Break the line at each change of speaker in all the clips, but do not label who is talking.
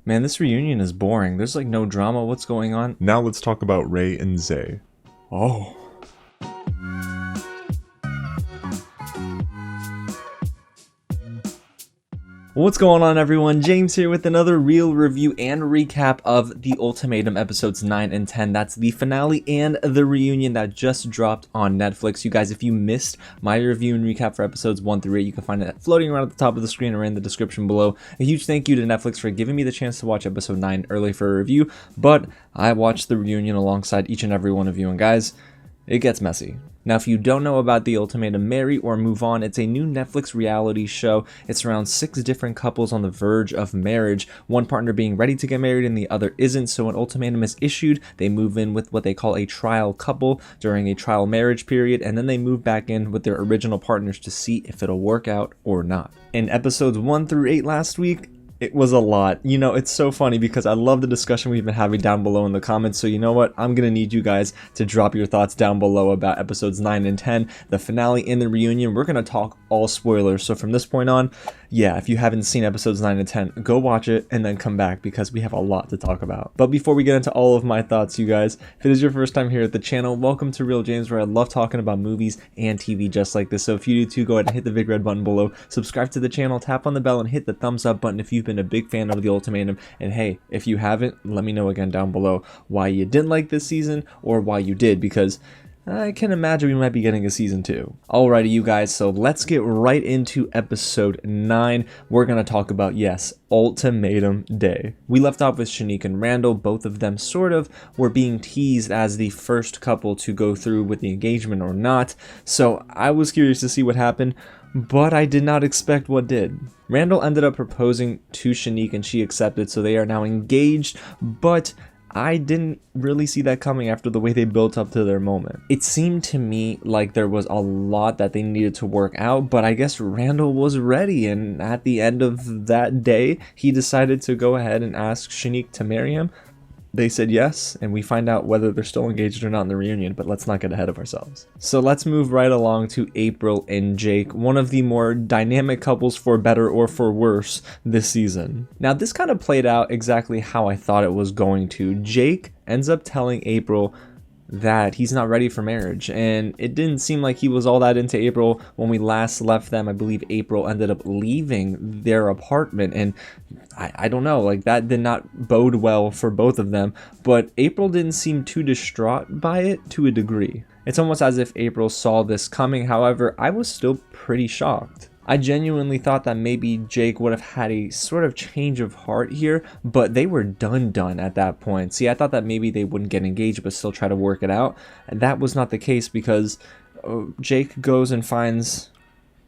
Man, this reunion is boring. There's like no drama. What's going on?
Now let's talk about Ray and Zay.
Oh. What's going on, everyone? James here with another real review and recap of The Ultimatum episodes 9 and 10. That's the finale and the reunion that just dropped on Netflix. You guys, if you missed my review and recap for episodes 1 through 8, you can find it floating around at the top of the screen or in the description below. A huge thank you to Netflix for giving me the chance to watch episode 9 early for a review, but I watched the reunion alongside each and every one of you, and guys, it gets messy. Now, if you don't know about The Ultimatum, Marry or Move On, it's a new Netflix reality show. It's around 6 different couples on the verge of marriage, one partner being ready to get married and the other isn't. So an ultimatum is issued, they move in with what they call a trial couple during a trial marriage period, and then they move back in with their original partners to see if it'll work out or not. In episodes 1 through 8 last week, it was a lot. You know, it's so funny because I love the discussion we've been having down below in the comments. So you know what? I'm going to need you guys to drop your thoughts down below about episodes 9 and 10, the finale and the reunion. We're going to talk all spoilers. So from this point on, yeah, if you haven't seen episodes 9 and 10, go watch it and then come back because we have a lot to talk about. But before we get into all of my thoughts, you guys, if it is your first time here at the channel, welcome to Real James, where I love talking about movies and TV just like this. So if you do too, go ahead and hit the big red button below, subscribe to the channel, tap on the bell, and hit the thumbs up button if you've been a big fan of The Ultimatum. And hey, if you haven't, let me know again down below why you didn't like this season or why you did, because I can imagine we might be getting a season 2. Alrighty, you guys, so let's get right into episode 9. We're going to talk about, yes, Ultimatum Day. We left off with Shanique and Randall. Both of them sort of were being teased as the first couple to go through with the engagement or not. So I was curious to see what happened, but I did not expect what did. Randall ended up proposing to Shanique and she accepted, so they are now engaged, but I didn't really see that coming after the way they built up to their moment. It seemed to me like there was a lot that they needed to work out, but I guess Randall was ready, and at the end of that day, he decided to go ahead and ask Shanique to marry him. They said yes, and we find out whether they're still engaged or not in the reunion, but let's not get ahead of ourselves. So let's move right along to April and Jake, one of the more dynamic couples for better or for worse this season. Now, this kind of played out exactly how I thought it was going to. Jake ends up telling April that he's not ready for marriage, and it didn't seem like he was all that into April when we last left them. I believe April ended up leaving their apartment, and I don't know, like that did not bode well for both of them, but April didn't seem too distraught by it to a degree. It's almost as if April saw this coming. However, I was still pretty shocked. I genuinely thought that maybe Jake would have had a sort of change of heart here, but they were done at that point. See, I thought that maybe they wouldn't get engaged but still try to work it out. And that was not the case because Jake goes and finds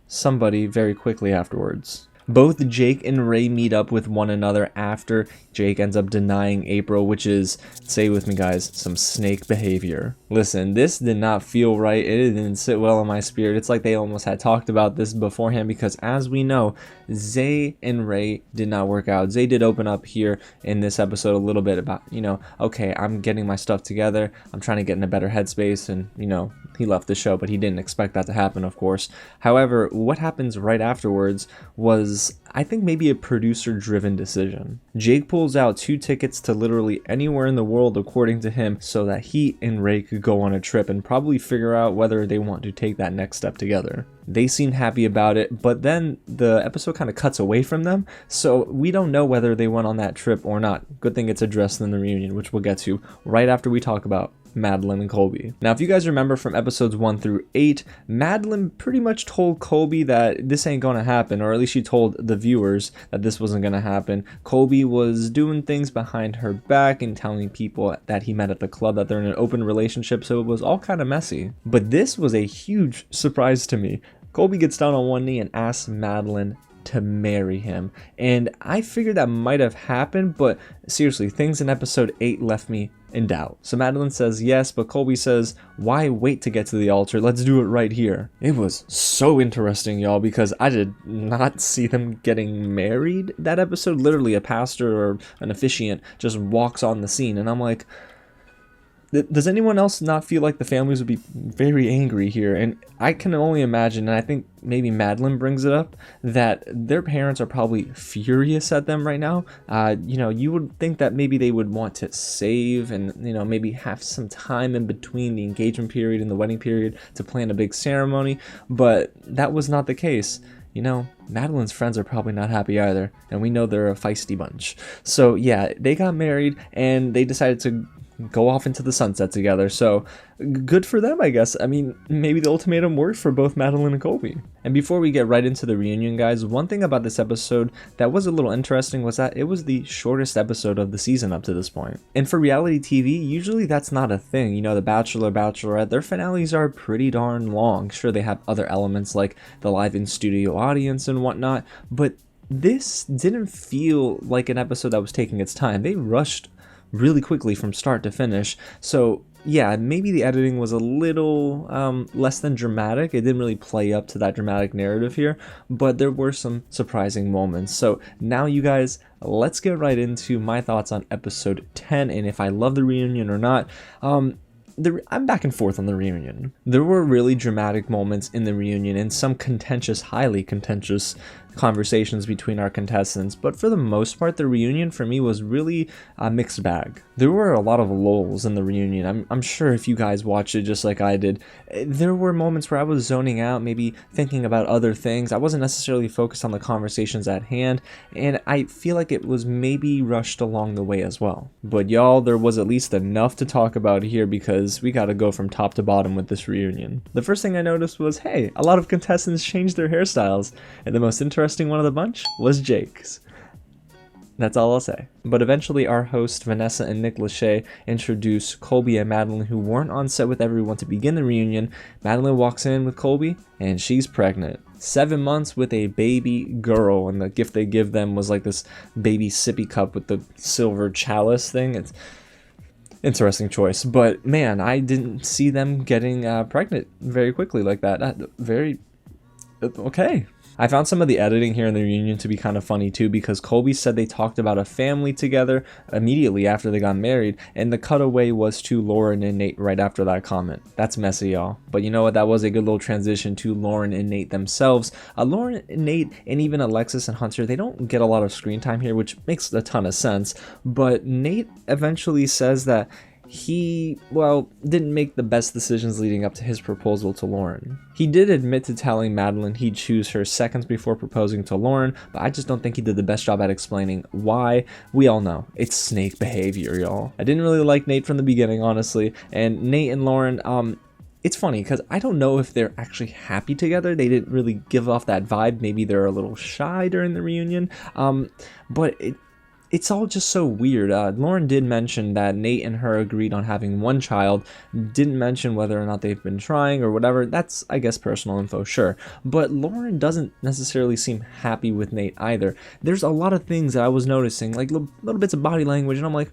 somebody very quickly afterwards. Both Jake and Ray meet up with one another after Jake ends up denying April, which is, say with me guys, some snake behavior. Listen, this did not feel right. It didn't sit well in my spirit. It's like they almost had talked about this beforehand because, as we know, Zay and Ray did not work out. Zay did open up here in this episode a little bit about, you know, okay, I'm getting my stuff together. I'm trying to get in a better headspace, and, you know, he left the show, but he didn't expect that to happen, of course. However, what happens right afterwards was, I think, maybe a producer-driven decision. Jake pulls out 2 tickets to literally anywhere in the world, according to him, so that he and Ray could go on a trip and probably figure out whether they want to take that next step together. They seem happy about it, but then the episode kind of cuts away from them, so we don't know whether they went on that trip or not. Good thing it's addressed in the reunion, which we'll get to right after we talk about Madeline and Colby. Now, if you guys remember from episodes 1 through 8, Madeline pretty much told Colby that this ain't gonna happen, or at least she told the viewers that this wasn't gonna happen. Colby was doing things behind her back and telling people that he met at the club that they're in an open relationship, so it was all kind of messy. But this was a huge surprise to me. Colby gets down on one knee and asks Madeline to marry him, and I figured that might have happened, but seriously, things in episode 8 left me in doubt. So Madeline says yes, but Colby says, why wait to get to the altar? Let's do it right here. It was so interesting, y'all, because I did not see them getting married that episode. Literally, a pastor or an officiant just walks on the scene, and I'm like, Does anyone else not feel like the families would be very angry here? And I can only imagine, and I think maybe Madeline brings it up, that their parents are probably furious at them right now. You would think that maybe they would want to save and, maybe have some time in between the engagement period and the wedding period to plan a big ceremony, but that was not the case. Madeline's friends are probably not happy either, and we know they're a feisty bunch. So yeah, they got married and they decided to go off into the sunset together. So good for them, I guess. I mean, maybe the ultimatum worked for both Madeline and Colby. And before we get right into the reunion, guys, one thing about this episode that was a little interesting was that it was the shortest episode of the season up to this point. And for reality TV, usually that's not a thing. The Bachelor, Bachelorette, their finales are pretty darn long. Sure, they have other elements like the live in studio audience and whatnot, but this didn't feel like an episode that was taking its time. They rushed really quickly from start to finish. So yeah, maybe the editing was a little less than dramatic. It didn't really play up to that dramatic narrative here, but there were some surprising moments. So now, you guys, let's get right into my thoughts on episode 10 and if I love the reunion or not. I'm back and forth on the reunion. There were really dramatic moments in the reunion and some highly contentious conversations between our contestants, but for the most part, the reunion for me was really a mixed bag. There were a lot of lulls in the reunion. I'm sure if you guys watched it just like I did, there were moments where I was zoning out, maybe thinking about other things. I wasn't necessarily focused on the conversations at hand, and I feel like it was maybe rushed along the way as well. But y'all, there was at least enough to talk about here because we gotta go from top to bottom with this reunion. The first thing I noticed was, hey, a lot of contestants changed their hairstyles, and the most interesting one of the bunch was Jake's. That's all I'll say. But eventually our host Vanessa and Nick Lachey introduce Colby and Madeline, who weren't on set with everyone to begin the reunion. Madeline walks in with Colby and she's pregnant. 7 months with a baby girl, and the gift they give them was like this baby sippy cup with the silver chalice thing. It's interesting choice, but man, I didn't see them getting pregnant very quickly like that. Okay. I found some of the editing here in the reunion to be kind of funny too, because Colby said they talked about a family together immediately after they got married, and the cutaway was to Lauren and Nate right after that comment. That's messy, y'all. But you know what? That was a good little transition to Lauren and Nate themselves. Lauren, Nate, and even Alexis and Hunter, they don't get a lot of screen time here, which makes a ton of sense. But Nate eventually says that he, didn't make the best decisions leading up to his proposal to Lauren. He did admit to telling Madeline he'd choose her seconds before proposing to Lauren, but I just don't think he did the best job at explaining why. We all know, it's snake behavior, y'all. I didn't really like Nate from the beginning, honestly, and Nate and Lauren, it's funny because I don't know if they're actually happy together. They didn't really give off that vibe. Maybe they're a little shy during the reunion, but it's all just so weird. Lauren did mention that Nate and her agreed on having one child, didn't mention whether or not they've been trying or whatever. That's, I guess, personal info, sure. But Lauren doesn't necessarily seem happy with Nate either. There's a lot of things that I was noticing, like little bits of body language, and I'm like,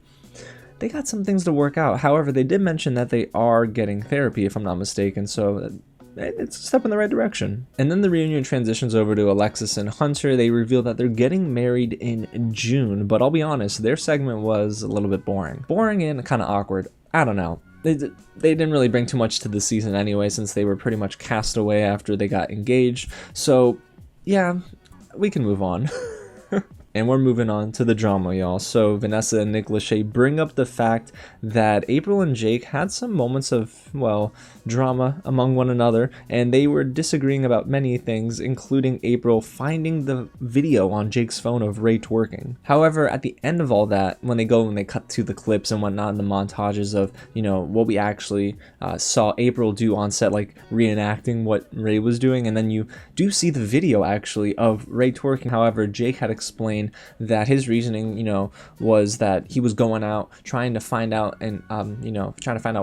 they got some things to work out. However, they did mention that they are getting therapy, if I'm not mistaken, so it's a step in the right direction. And then the reunion transitions over to Alexis and Hunter. They reveal that they're getting married in June, but I'll be honest, their segment was a little bit boring. Boring and kind of awkward. I don't know. They didn't really bring too much to the season anyway, since they were pretty much cast away after they got engaged. So yeah, we can move on. And we're moving on to the drama, y'all. So Vanessa and Nick Lachey bring up the fact that April and Jake had some moments of, drama among one another, and they were disagreeing about many things, including April finding the video on Jake's phone of Ray twerking. However, at the end of all that, when they cut to the clips and whatnot, and the montages of, what we actually saw April do on set, like reenacting what Ray was doing, and then you do see the video actually of Ray twerking. However, Jake had explained that his reasoning, was that he was going out trying to find out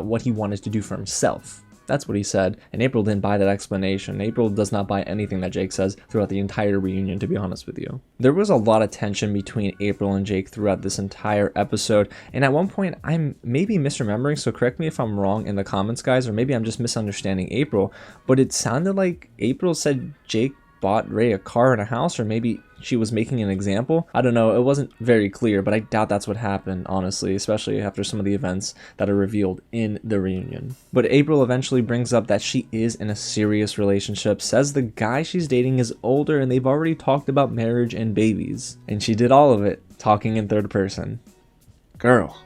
what he wanted to do for himself. That's what he said, and April didn't buy that explanation. April does not buy anything that Jake says throughout the entire reunion, to be honest with you. There was a lot of tension between April and Jake throughout this entire episode, and at one point I'm maybe misremembering, so correct me if I'm wrong in the comments, guys, or maybe I'm just misunderstanding April, but it sounded like April said Jake bought Ray a car and a house, or maybe she was making an example. I don't know, it wasn't very clear, but I doubt that's what happened, honestly, especially after some of the events that are revealed in the reunion. But April eventually brings up that she is in a serious relationship, says the guy she's dating is older and they've already talked about marriage and babies. And she did all of it talking in third person. Girl,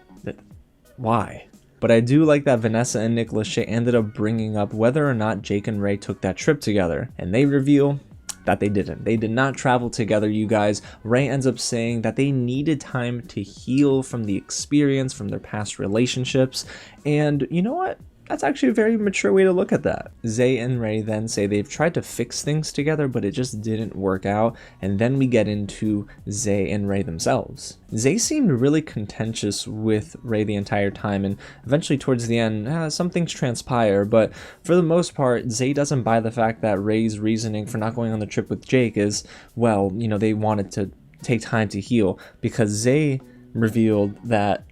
why? But I do like that Vanessa and Lachey ended up bringing up whether or not Jake and Ray took that trip together, and they reveal that they didn't. They did not travel together, you guys. Ray ends up saying that they needed time to heal from the experience, from their past relationships, and you know what? That's actually a very mature way to look at that. Zay and Ray then say they've tried to fix things together, but it just didn't work out. And then we get into Zay and Ray themselves. Zay seemed really contentious with Ray the entire time, and eventually towards the end, some things transpire. But for the most part, Zay doesn't buy the fact that Ray's reasoning for not going on the trip with Jake is, well, you know, they wanted to take time to heal, because Zay revealed that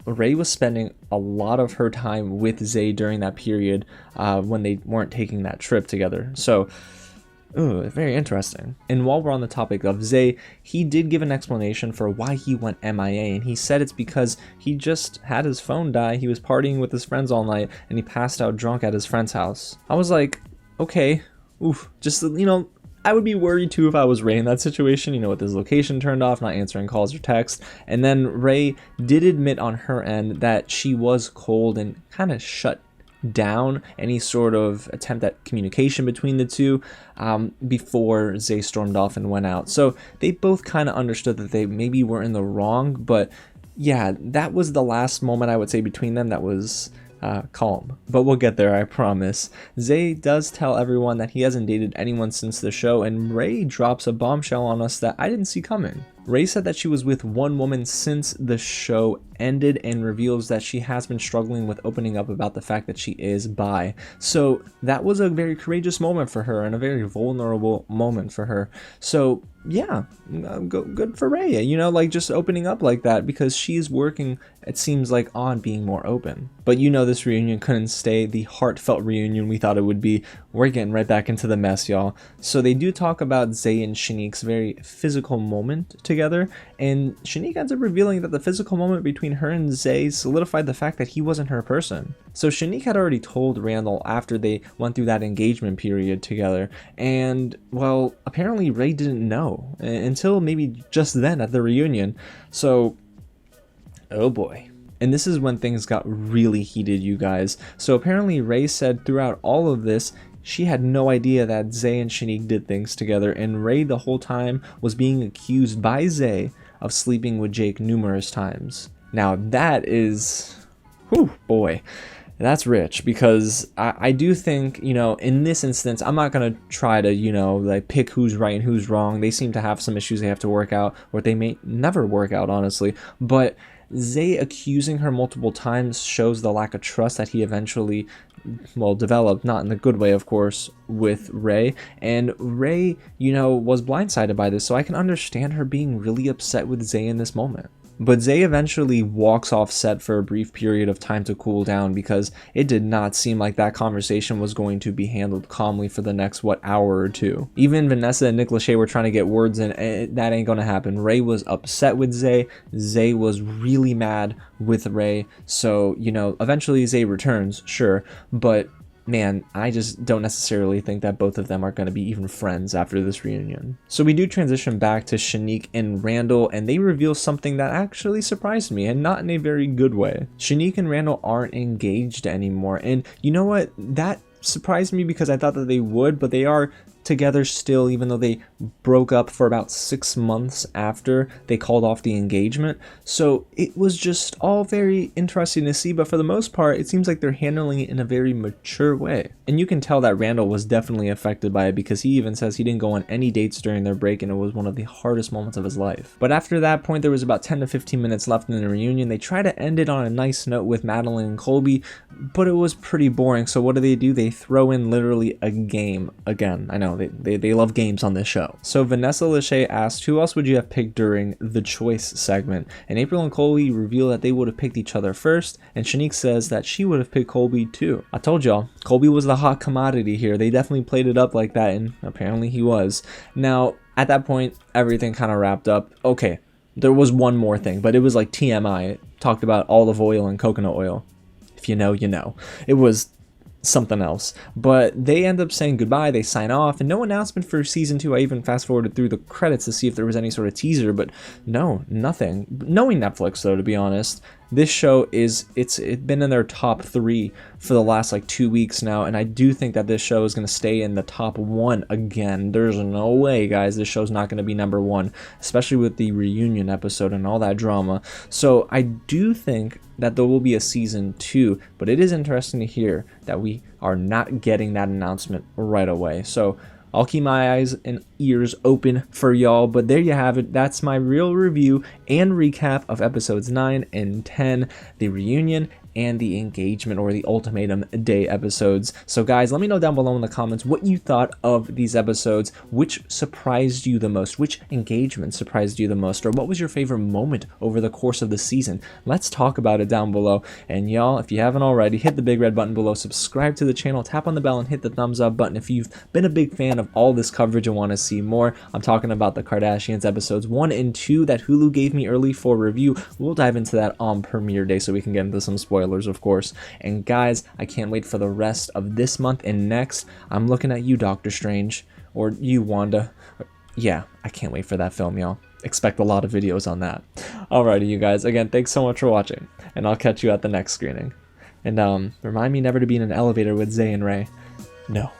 Ray was spending a lot of her time with Zay during that period when they weren't taking that trip together. So, very interesting. And while we're on the topic of Zay, he did give an explanation for why he went MIA, and he said it's because he just had his phone die. He was partying with his friends all night, and he passed out drunk at his friend's house. I was like, okay, just, you know, I would be worried too if I was Ray in that situation, you know, with his location turned off, not answering calls or texts. And then Ray did admit on her end that she was cold and kind of shut down any sort of attempt at communication between the two before Zay stormed off and went out. So they both kind of understood that they maybe were in the wrong, but yeah, that was the last moment I would say between them that was calm. But we'll get there, I promise. Zay does tell everyone that he hasn't dated anyone since the show, and Ray drops a bombshell on us that I didn't see coming. Ray said that she was with one woman since the show ended, and reveals that she has been struggling with opening up about the fact that she is bi. So that was a very courageous moment for her and a very vulnerable moment for her. So yeah, good for Ray, you know, like just opening up like that, because she's working, it seems like, on being more open. But you know, this reunion couldn't stay the heartfelt reunion we thought it would be. We're getting right back into the mess, y'all. So they do talk about Zay and Shanique's very physical moment together, and Shanique ends up revealing that the physical moment between her and Zay solidified the fact that he wasn't her person. So Shanique had already told Randall after they went through that engagement period together, and well, apparently Ray didn't know until maybe just then at the reunion. So, oh boy. And this is when things got really heated, you guys. So apparently Ray said throughout all of this, she had no idea that Zay and Shanique did things together, and Ray the whole time was being accused by Zay of sleeping with Jake numerous times. Now that is, whew, boy, that's rich, because I do think, you know, in this instance, I'm not going to try to, you know, like pick who's right and who's wrong. They seem to have some issues they have to work out, or they may never work out, honestly. But Zay accusing her multiple times shows the lack of trust that he eventually, well, developed, not in the good way, of course, with Ray. And Ray, you know, was blindsided by this, so I can understand her being really upset with Zay in this moment. But Zay eventually walks off set for a brief period of time to cool down, because it did not seem like that conversation was going to be handled calmly for the next, hour or two. Even Vanessa and Lachey were trying to get words in, and that ain't gonna happen. Ray was upset with Zay. Zay was really mad with Ray. So, you know, eventually Zay returns, sure, but man, I just don't necessarily think that both of them are going to be even friends after this reunion. So we do transition back to Shanique and Randall, and they reveal something that actually surprised me, and not in a very good way. Shanique and Randall aren't engaged anymore, and you know what? That surprised me because I thought that they would, but they are together still, even though they broke up for about 6 months after they called off the engagement. So it was just all very interesting to see, but for the most part, it seems like they're handling it in a very mature way. And you can tell that Randall was definitely affected by it, because he even says he didn't go on any dates during their break, and it was one of the hardest moments of his life. But after that point, there was about 10 to 15 minutes left in the reunion. They try to end it on a nice note with Madeline and Colby, but it was pretty boring. So what do? They throw in literally a game again. I know, they love games on this show. So Vanessa Lachey asked, who else would you have picked during the choice segment? And April and Colby reveal that they would have picked each other first, and Shanique says that she would have picked Colby too. I told y'all, Colby was the hot commodity here. They definitely played it up like that, and apparently he was. Now, at that point, everything kind of wrapped up. Okay, there was one more thing, but it was like TMI. It talked about olive oil and coconut oil. If you know, you know. It was something else, but they end up saying goodbye. They sign off, and no announcement for season 2. I even fast forwarded through the credits to see if there was any sort of teaser, but no, nothing. Knowing Netflix, though, to be honest, this show it's been in their top 3 for the last like 2 weeks now, and I do think that this show is going to stay in the top 1 again. There's no way, guys, this show's not going to be number 1, especially with the reunion episode and all that drama. So I do think that there will be a season 2, but it is interesting to hear that we are not getting that announcement right away. So I'll keep my eyes and ears open for y'all, but there you have it. That's my real review and recap of episodes 9 and 10, the reunion and the engagement or the ultimatum day episodes. So guys, let me know down below in the comments what you thought of these episodes, which surprised you the most, which engagement surprised you the most, or what was your favorite moment over the course of the season. Let's talk about it down below. And y'all, if you haven't already, hit the big red button below, subscribe to the channel, tap on the bell, and hit the thumbs up button if you've been a big fan of all this coverage and want to see more. I'm talking about the Kardashians episodes 1 and 2 that Hulu gave me early for review. We'll dive into that on premiere day so we can get into some spoilers, of course. And guys, I can't wait for the rest of this month and next. I'm looking at you, Doctor Strange, or you, Wanda. Yeah, I can't wait for that film, y'all. Expect a lot of videos on that. Alrighty, you guys, again, thanks so much for watching, and I'll catch you at the next screening. And remind me never to be in an elevator with Zay and Ray. No.